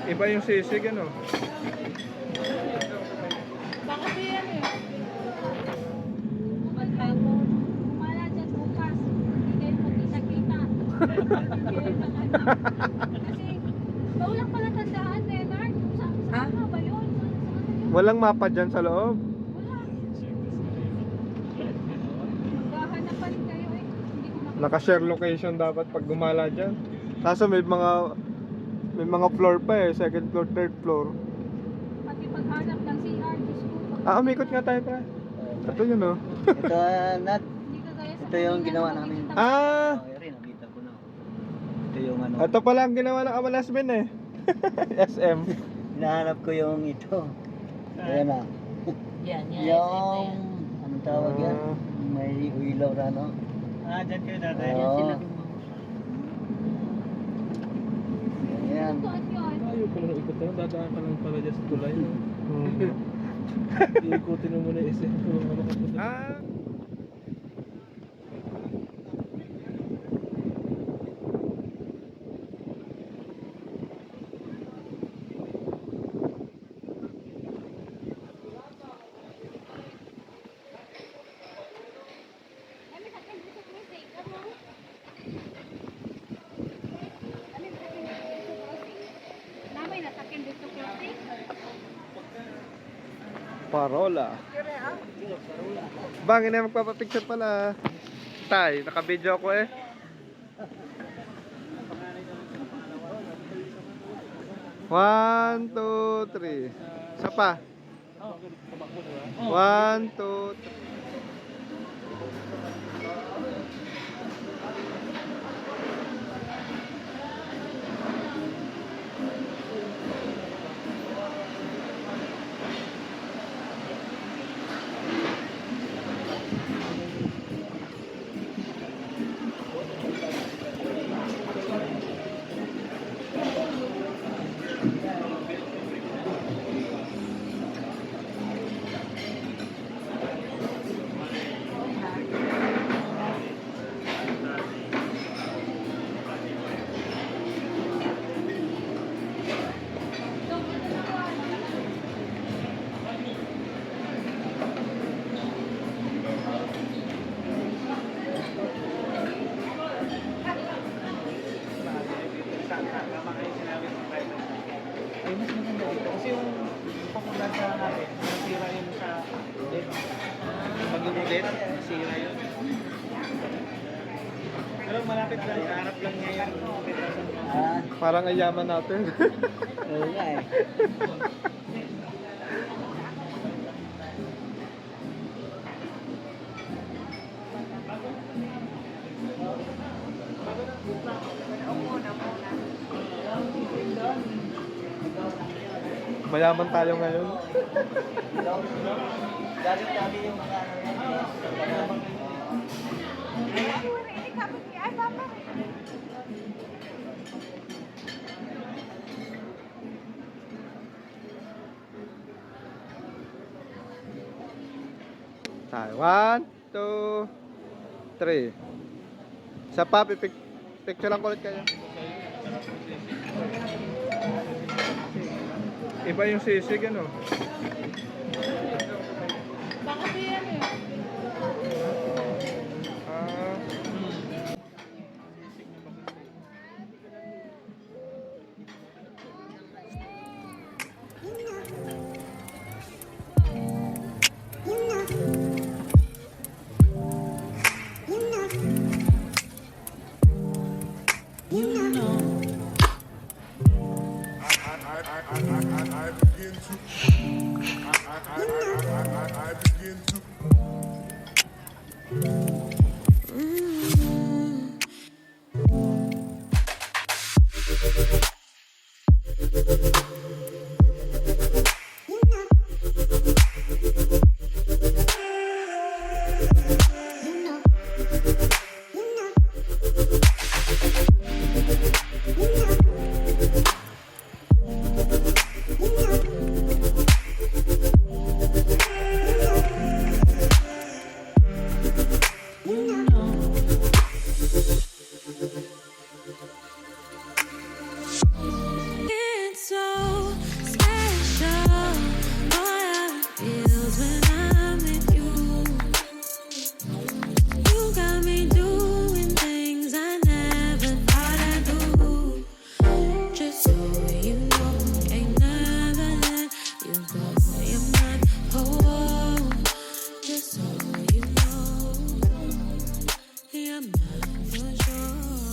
Iba yung sisig, ano? Baka ba yan eh? Wala dyan bukas. Hindi kayo magkita-kita. Kasi, walang pala tandaan, Leonard. Saan ka ba yun? Walang mapa dyan sa loob. Wala. Magahanapan kayo eh. Hindi ko makita. Naka-share location dapat pag gumala dyan. Kaso may mga floor pa eh. Second floor, third floor. Pati paghanap ng CR, Diyos ko. Umikot nga tayo pa. Ito yun, oh. Ito, Nat. Hindi ka gaya sa Ito yung kanina, ginawa nakikita namin. mo. Ah! Rin, nakita ko na. Ito yung ano. Ito pala ang ginawa ng Amalasmin eh. SM. Hinahanap ko yung ito. Ayan na. Yan, yan. Yung, anong tawag yan? Ah. May ilaw na, no? Dyan kayo dati. Yan Oo. sila. Ayan. Saan yun? Ayaw pala na ikot lang. Dadaan ka lang pala dyan sa tulay. No? Iikutin mo muna yung SM kung ano ka punta. Ah! Ano sa akin gusto ko yung take? Ano? Ano sa akin gusto ko yung namay na sa akin gusto ko yung take? Parola. Bang, ina magpapapicture pala. Tay, naka-video ako eh. One, two, three. Isa pa. One, two, three. Tama kayo sinabi ng private. Ay, mas maganda dito. Kasi yung papunta sa natin, nasira yun sa deck. Pag yung deck, nasira yun. Pero malapit lang, harap lang niya yung Ah, Parang ayaman natin. oo nga eh. Mayaman tayo ngayon. Galing dati yung mga Tayo. One, two, three. Isa pa, picture lang ulit kayo. Iba yung sisig, ano? Baka ba yan eh? Ah, I begin to It's so for sure.